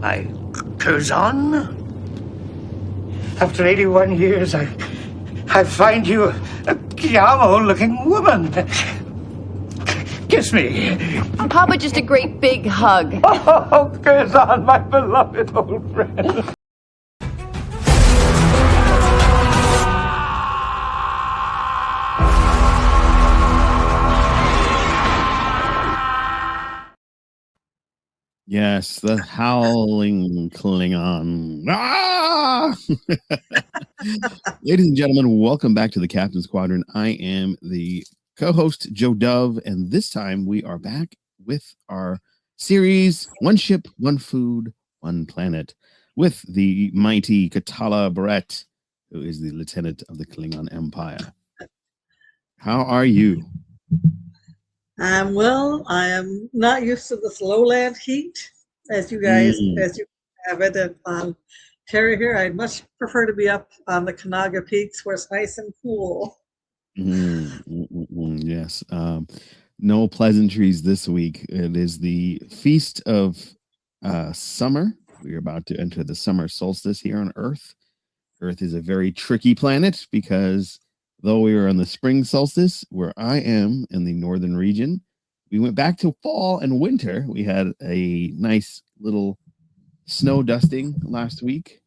I cruise on. After 81 years, I find you a Guillermo-looking woman. Kiss me. How about just a great big hug? Oh, Curzon, my beloved old friend. Yes, the howling Klingon. Ah! Ladies and gentlemen, welcome back to the Captain's Quadrant. I am the co-host, Joe Dove, and this time we are back with our series, One Ship, One Food, One Planet, with the mighty Katala Barrett, who is the lieutenant of the Klingon Empire. How are you? I'm well. I am not used to this lowland heat, as you guys, as you have it on Terra here. I'd much prefer to be up on the Kanaga Peaks where it's nice and cool. Yes. No pleasantries this week. It is the feast of summer. We are about to enter the summer solstice here on Earth. Earth is a very tricky planet because though we are on the spring solstice, where I am in the northern region, we went back to fall and winter. We had a nice little snow dusting last week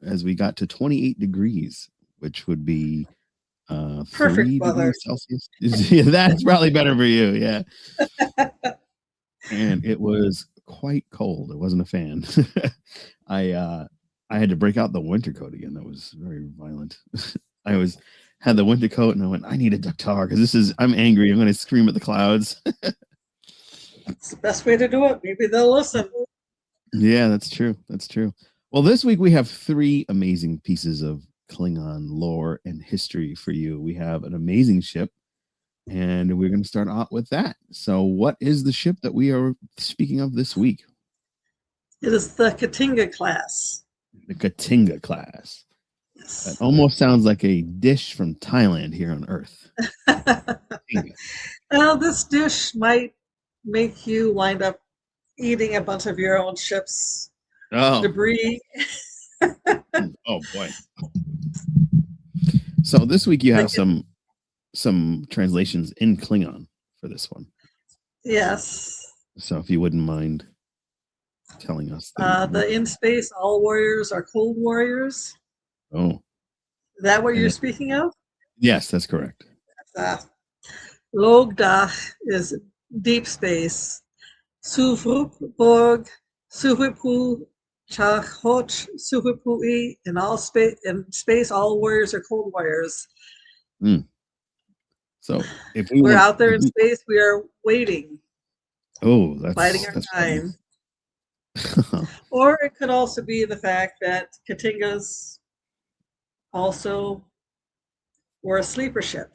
as we got to 28 degrees, which would be Perfect 3 weather. degrees Celsius. Yeah, that's probably better for you. Yeah. And it was quite cold. It wasn't a fan. I had to break out the winter coat again. That was very violent. I had the winter coat and I went, I need a ductar because I'm angry. I'm going to scream at the clouds. It's the best way to do it. Maybe they'll listen. Yeah, that's true. That's true. Well, this week we have 3 amazing pieces of Klingon lore and history for you. We have an amazing ship, and we're going to start out with that. So what is the ship that we are speaking of this week? It is the Katinga class. The Katinga class. Yes. That almost sounds like a dish from Thailand here on Earth. Now, this dish might make you wind up eating a bunch of your own ship's debris. Oh boy. So this week you have some translations in Klingon for this one. Yes. So if you wouldn't mind telling us. The in space, all warriors are cold warriors. Oh. Is that what you're speaking of? Yes, that's correct. Logda is deep space. Suvrup Borg, Suhupu, Chahoch, Suhupui, in space, all warriors are cold warriors. So if we're out there in space, we are waiting. Oh, that's biding our time. Or it could also be the fact that Katingas also were a sleeper ship.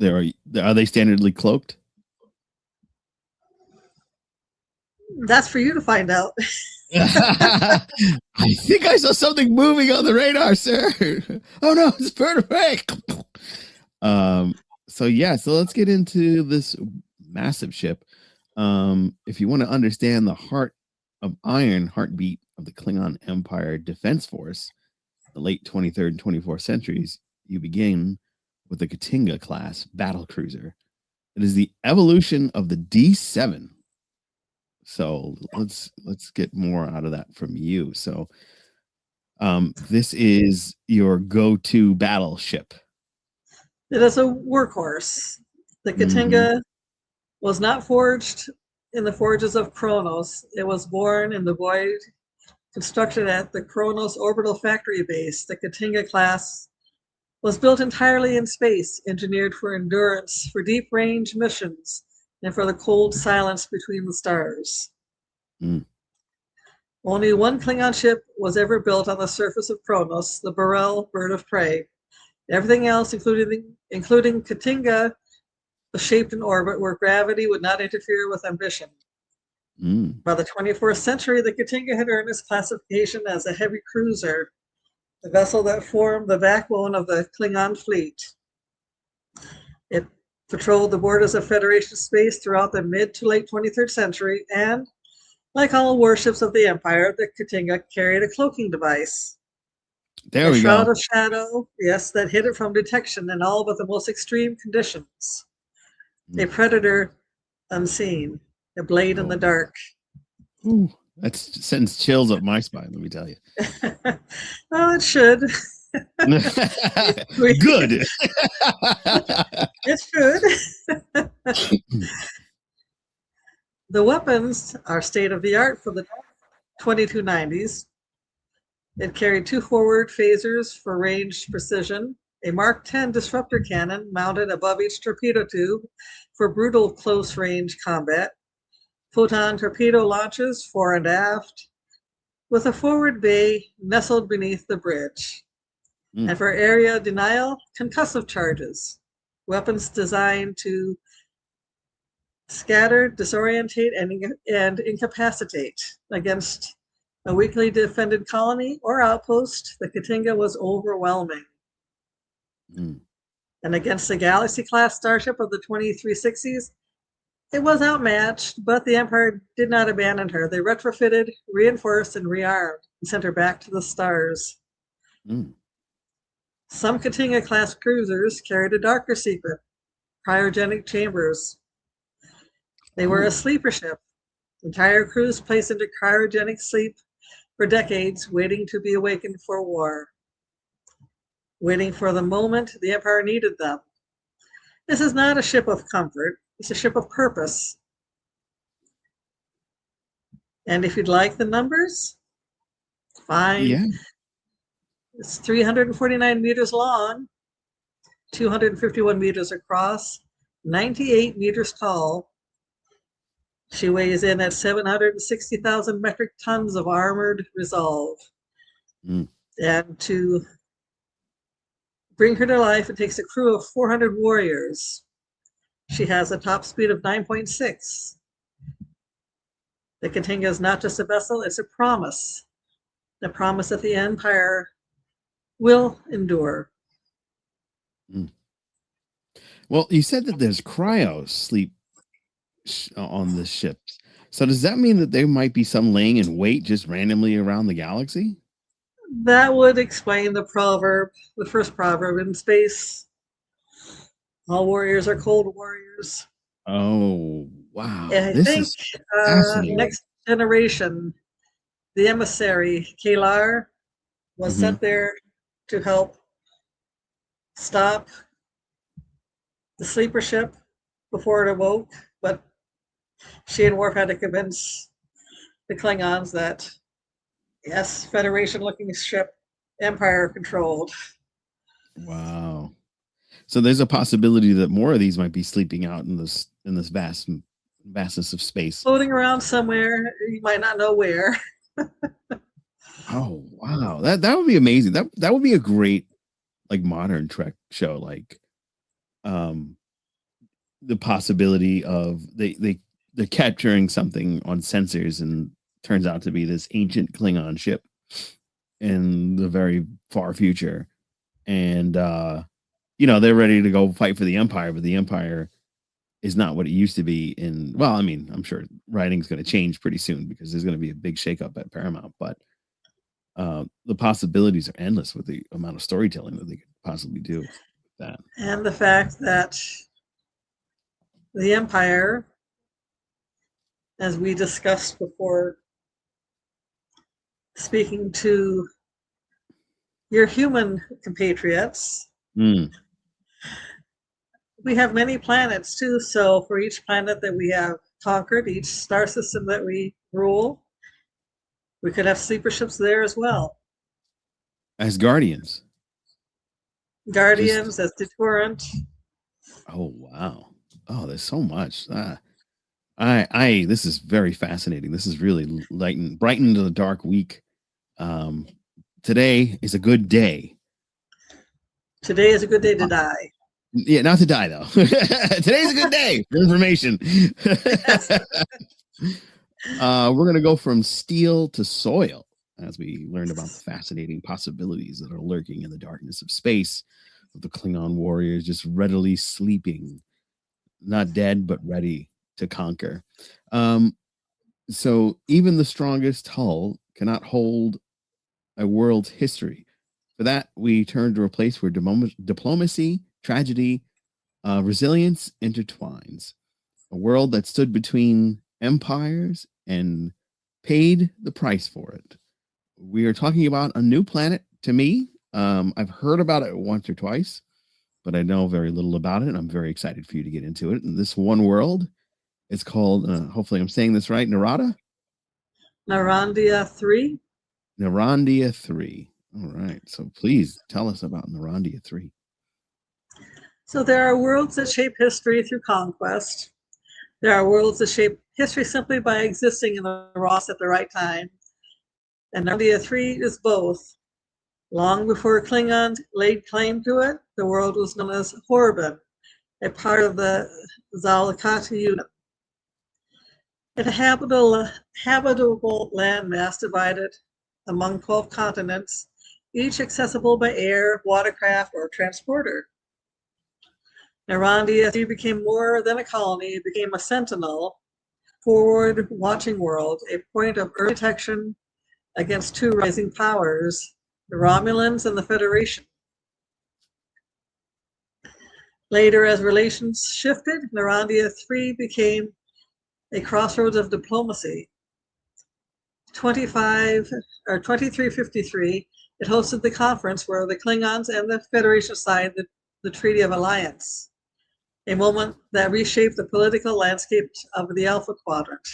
Are they standardly cloaked? That's for you to find out. I think I saw something moving on the radar, sir. Oh no, it's bird of prey. So let's get into this massive ship. If you want to understand the heart of iron heartbeat of the Klingon Empire Defense Force, the late 23rd and 24th centuries, you begin with the Katinga class battle cruiser. It is the evolution of the D7. So let's get more out of that from you. So this is your go-to battleship. It is a workhorse. The Katinga was not forged in the forges of Kronos. It was born in the void, constructed at the Kronos orbital factory base. The Katinga class was built entirely in space, engineered for endurance, for deep range missions, and for the cold silence between the stars. Only one Klingon ship was ever built on the surface of Kronos, the Burrell bird of prey. Everything else, including Katinga, was shaped in orbit where gravity would not interfere with ambition. By the 24th century, the Katinga had earned its classification as a heavy cruiser, the vessel that formed the backbone of the Klingon fleet. It patrolled the borders of Federation space throughout the mid to late 23rd century, and Like all warships of the Empire, the Katinga carried a cloaking device. There A we shroud go. of shadow, yes, that hid it from detection in all but the most extreme conditions. A predator unseen, a blade in the Oh, dark. ooh, that sends chills up my spine. Let me tell you. Well, it should. Good. It should. The weapons are state of the art for the 2290s. It carried 2 forward phasers for ranged precision, a Mark 10 disruptor cannon mounted above each torpedo tube for brutal close range combat, photon torpedo launches fore and aft, with a forward bay nestled beneath the bridge. Mm. And for area denial, concussive charges, weapons designed to scatter, disorientate, and incapacitate against a weakly defended colony or outpost. The Katinga was overwhelming. Mm. And against the Galaxy-class starship of the 2360s, it was outmatched, but the Empire did not abandon her. They retrofitted, reinforced, and rearmed, and sent her back to the stars. Mm. Some Katinga-class cruisers carried a darker secret, cryogenic chambers. They were a sleeper ship. Entire crews placed into cryogenic sleep for decades, waiting to be awakened for war. Waiting for the moment the Empire needed them. This is not a ship of comfort, it's a ship of purpose. And if you'd like the numbers, fine. Yeah. It's 349 meters long, 251 meters across, 98 meters tall. She weighs in at 760,000 metric tons of armored resolve. Mm. And to bring her to life, it takes a crew of 400 warriors. She has a top speed of 9.6. The Katinga is not just a vessel, it's a promise. The promise that the Empire will endure. Mm. Well, you said that there's cryo sleep on the ships. So does that mean that there might be some laying in wait just randomly around the galaxy? That would explain the proverb, the first proverb in space. All warriors are cold warriors. Oh, wow. And I This think is fascinating. Next Generation, the emissary, Kalar, was sent there to help stop the sleeper ship before it awoke, but she and Worf had to convince the Klingons that, yes, Federation-looking ship, Empire controlled. Wow. So there's a possibility that more of these might be sleeping out in this vastness of space. Floating around somewhere, you might not know where. Oh, wow. That would be amazing. That would be a great like modern Trek show, like the possibility of they're capturing something on sensors and turns out to be this ancient Klingon ship in the very far future. And they're ready to go fight for the Empire, but the Empire is not what it used to be well, I mean, I'm sure writing's going to change pretty soon because there's going to be a big shakeup at Paramount, but the possibilities are endless with the amount of storytelling that they could possibly do with that. And the fact that the Empire, as we discussed before, speaking to your human compatriots, we have many planets too. So for each planet that we have conquered, each star system that we rule, we could have sleeper ships there as well. As Guardians. Guardians, as deterrent. Oh, wow. Oh, there's so much. This is very fascinating. This is really brightened the dark week. Today is a good day. Today is a good day to die. Yeah, not to die though. Today's a good day for information. We're gonna go from steel to soil as we learned about the fascinating possibilities that are lurking in the darkness of space, with the Klingon warriors just readily sleeping, not dead but ready to conquer. So even the strongest hull cannot hold a world's history. For that, we turn to a place where diplomacy, tragedy, resilience intertwines. A world that stood between empires and paid the price for it. We are talking about a new planet to me. I've heard about it once or twice, but I know very little about it. And I'm very excited for you to get into it. And this one world, it's called, hopefully I'm saying this right, Narada? Narandia 3. Narandia 3. All right. So please tell us about Narandia 3. So there are worlds that shape history through conquest. There are worlds that shape history simply by existing in the Ross at the right time. And Narandia 3 is both. Long before Klingons laid claim to it, the world was known as Horben, a part of the Zalakati unit. It a habitable landmass divided among 12 continents, each accessible by air, watercraft, or transporter. Narandia 3 became more than a colony. It became a sentinel, forward-watching world, a point of early detection against two rising powers, the Romulans and the Federation. Later, as relations shifted, Narandia 3 became a crossroads of diplomacy. 2353, it hosted the conference where the Klingons and the Federation signed the Treaty of Alliance, a moment that reshaped the political landscape of the Alpha Quadrant.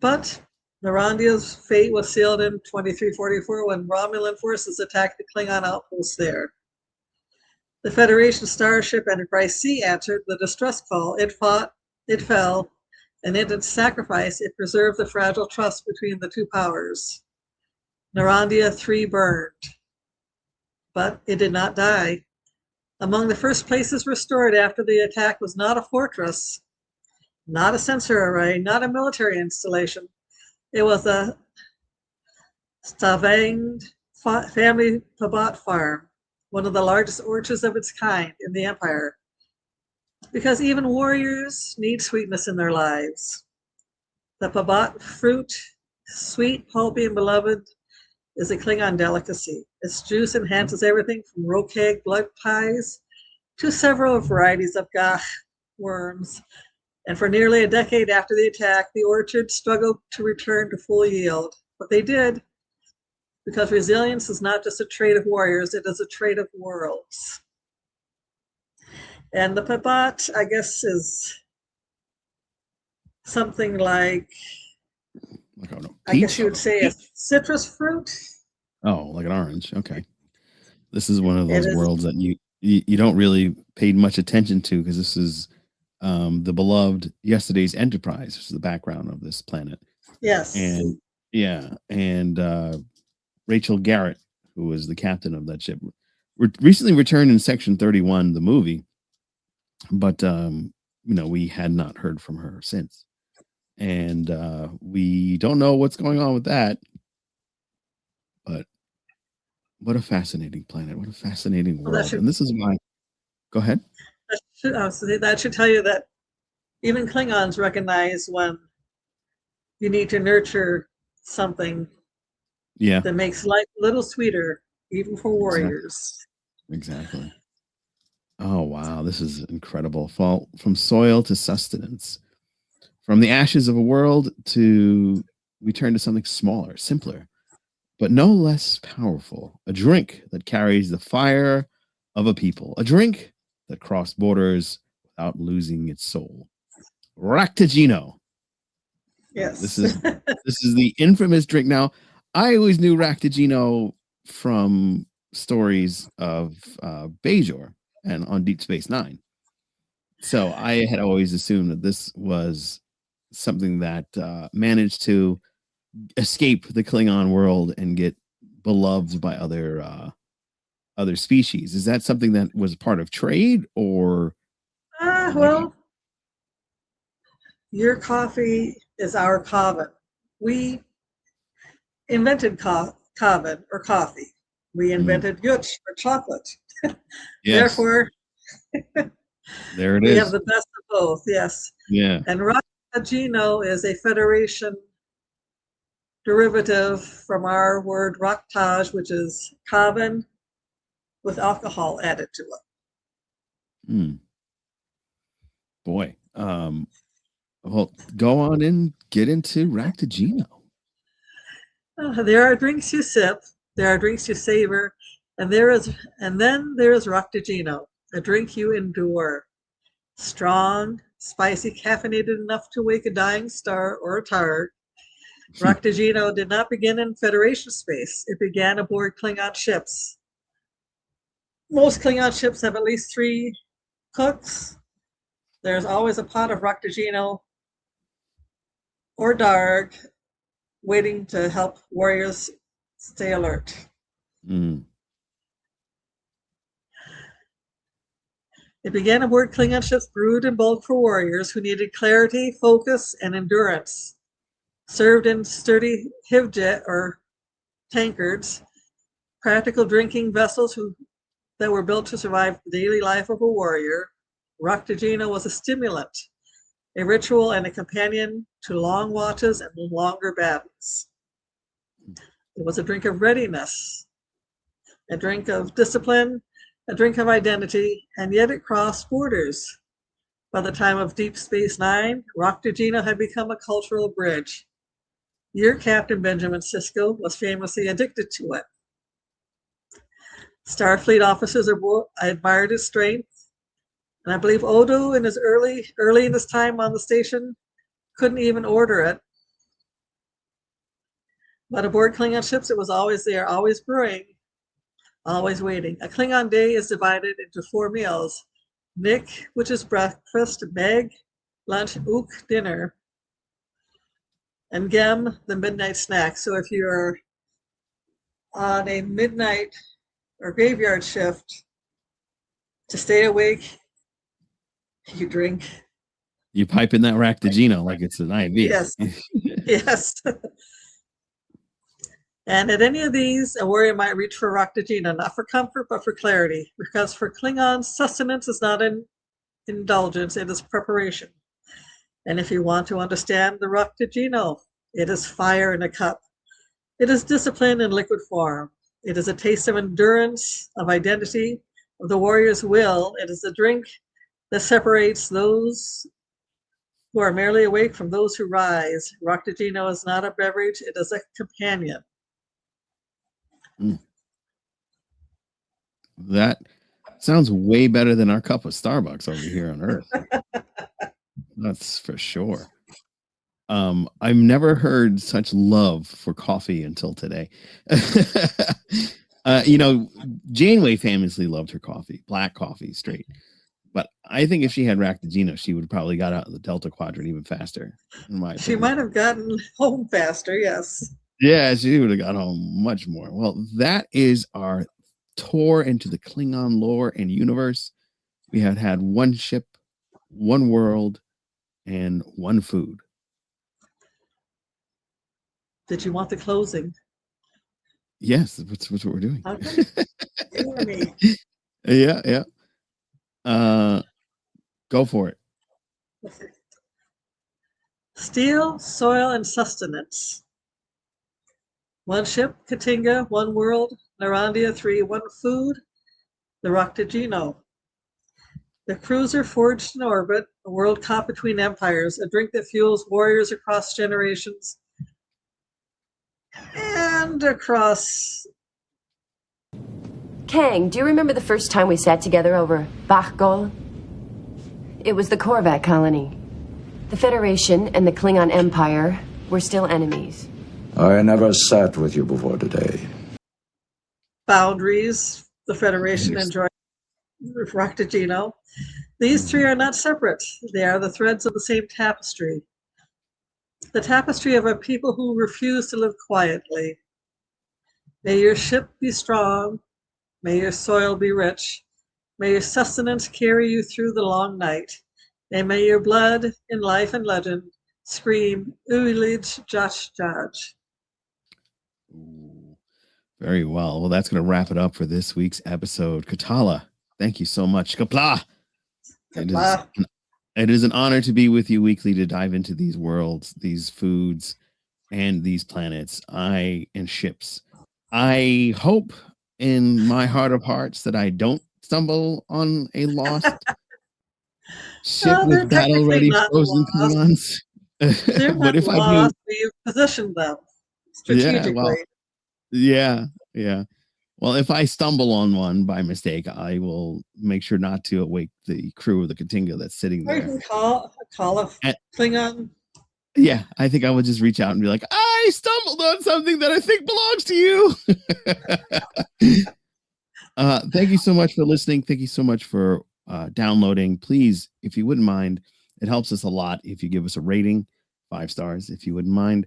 But Narandia's fate was sealed in 2344 when Romulan forces attacked the Klingon outposts there. The Federation starship Enterprise C answered the distress call. It fought, it fell, and in its sacrifice, it preserved the fragile trust between the two powers. Narandia 3 burned, but it did not die. Among the first places restored after the attack was not a fortress, not a sensor array, not a military installation. It was a Stavanged family Pabat farm, one of the largest orchards of its kind in the Empire, because even warriors need sweetness in their lives. The Pabat fruit, sweet, pulpy, and beloved, is a Klingon delicacy. Its juice enhances everything from rokeg blood pies to several varieties of gach worms. And for nearly a decade after the attack, the orchard struggled to return to full yield. But they did, because resilience is not just a trait of warriors, it is a trait of worlds. And the Pabat, I guess, is something like, I guess you would say a citrus fruit. Oh, like an orange. Okay. This is one of those worlds that you don't really pay much attention to, because this is the beloved Yesterday's Enterprise, which is the background of this planet. Yes. And Rachel Garrett, who was the captain of that ship, recently returned in Section 31, the movie, but we had not heard from her since, and we don't know what's going on with that. But what a fascinating planet! What a fascinating world! And this is why. Go ahead. That should tell you that even Klingons recognize when you need to nurture something that makes life a little sweeter, even for warriors. Exactly. Oh, wow. This is incredible. From soil to sustenance, from the ashes of a world to we turn to something smaller, simpler, but no less powerful. A drink that carries the fire of a people. A drink that crossed borders without losing its soul. Ractigino. Yes. This is the infamous drink. Now, I always knew Ractigino from stories of Bajor and on Deep Space Nine. So I had always assumed that this was something that managed to escape the Klingon world and get beloved by other species. Is that something that was part of trade, or? Well, your coffee is our kavod. We invented kavod or coffee. We invented yuch or chocolate. Yes. Therefore, there it we is. have the best of both. Yes. Yeah. And Gino is a Federation derivative from our word Raktaj, which is carbon with alcohol added to it. Boy. Well, go on and get into Raktajino. There are drinks you sip, there are drinks you savor, and then there is Raktajino, a drink you endure. Strong, spicy, caffeinated enough to wake a dying star or a tar. Raktajino did not begin in Federation space. It began aboard Klingon ships. Most Klingon ships have at least 3 cooks. There's always a pot of Raktajino or Darg waiting to help warriors stay alert. It began aboard Klingon ships brewed in bulk for warriors who needed clarity, focus, and endurance. Served in sturdy hivjet or tankards, practical drinking vessels that were built to survive the daily life of a warrior, Raktajino was a stimulant, a ritual, and a companion to long watches and longer battles. It was a drink of readiness, a drink of discipline, a drink of identity, and yet it crossed borders. By the time of Deep Space Nine, Raktajino had become a cultural bridge. Your captain, Benjamin Sisko, was famously addicted to it. Starfleet officers admired his strength, and I believe Odo, in his early in his time on the station, couldn't even order it. But aboard Klingon ships, it was always there, always brewing, always waiting. A Klingon day is divided into 4 meals: Nick, which is breakfast; Meg, lunch; Ook, dinner; and Gem, the midnight snack. So if you're on a midnight or graveyard shift, to stay awake, you drink. You pipe in that Raktajino like it's an IV. Yes. Yes. And at any of these, a warrior might reach for Raktajino, not for comfort, but for clarity. Because for Klingons, sustenance is not an indulgence, it is preparation. And if you want to understand the Raktajino, it is fire in a cup. It is discipline in liquid form. It is a taste of endurance, of identity, of the warrior's will. It is a drink that separates those who are merely awake from those who rise. Raktajino is not a beverage, it is a companion. That sounds way better than our cup of Starbucks over here on Earth. That's for sure. I've never heard such love for coffee until today. Janeway famously loved her coffee, black coffee, straight. But I think if she had Raktajino, she would have probably got out of the Delta Quadrant even faster. She might have gotten home faster, yes. Yeah, she would have got home much more. Well, that is our tour into the Klingon lore and universe. We had 1 ship, 1 world, and 1 food. Did you want the closing? Yes, that's what we're doing. Okay. You or me? Yeah. Go for it. Steel, soil, and sustenance. 1 ship, Katinga; 1 world, Narandia; 3, 1 food, the Raktajino. The cruiser forged in orbit, a world caught between empires, a drink that fuels warriors across generations and across. Kang, do you remember the first time we sat together over Bachgol? It was the Korvac colony. The Federation and the Klingon Empire were still enemies. I never sat with you before today. Boundaries, the Federation enjoyed Raktajino. These 3 are not separate. They are the threads of the same tapestry. The tapestry of a people who refuse to live quietly. May your ship be strong. May your soil be rich. May your sustenance carry you through the long night. And may your blood in life and legend scream, Uilij Josh Jaj. Very well. Well, that's going to wrap it up for this week's episode. Katala, thank you so much. Kapla. It is an It is an honor to be with you weekly to dive into these worlds, these foods, and these planets, and ships. I hope in my heart of hearts that I don't stumble on a lost ship They're with technically battle-ready not frozen lost. Klingons. They're not But if I do, lost. We've positioned them strategically. yeah. Well, if I stumble on one by mistake, I will make sure not to awake the crew of the Katinga that's sitting Or you there. can call a Klingon. Yeah, I think I would just reach out and be like, I stumbled on something that I think belongs to you. Thank you so much for listening. Thank you so much for downloading. Please, if you wouldn't mind, it helps us a lot if you give us a rating, 5 stars, if you wouldn't mind.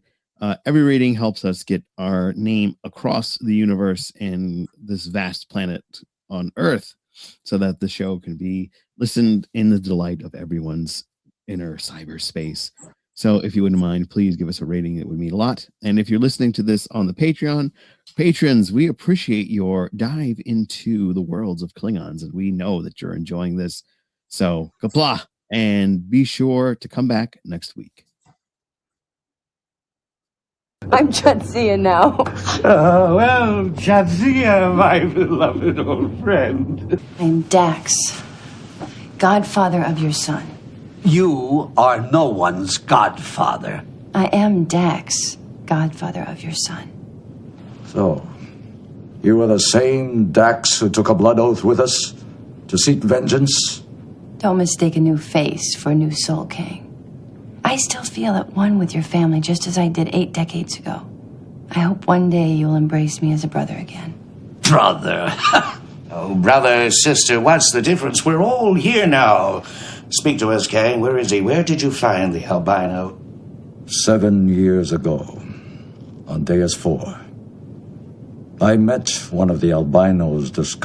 Every rating helps us get our name across the universe and this vast planet on Earth so that the show can be listened in the delight of everyone's inner cyberspace. So if you wouldn't mind, please give us a rating. It would mean a lot. And if you're listening to this on the Patreon, patrons, we appreciate your dive into the worlds of Klingons, and we know that you're enjoying this. So kapla, and be sure to come back next week. I'm Jadzia now. Well, Jadzia, my beloved old friend. I'm Dax, godfather of your son. You are no one's godfather. I am Dax, godfather of your son. So, you are the same Dax who took a blood oath with us to seek vengeance? Don't mistake a new face for a new Soul King. I still feel at one with your family just as I did 8 decades ago. I hope one day you'll embrace me as a brother again. Brother. Oh, brother, sister, what's the difference? We're all here now. Speak to us, Kang. Where is he? Where did you find the albino? 7 years ago, on Deus 4, I met one of the albinos disguised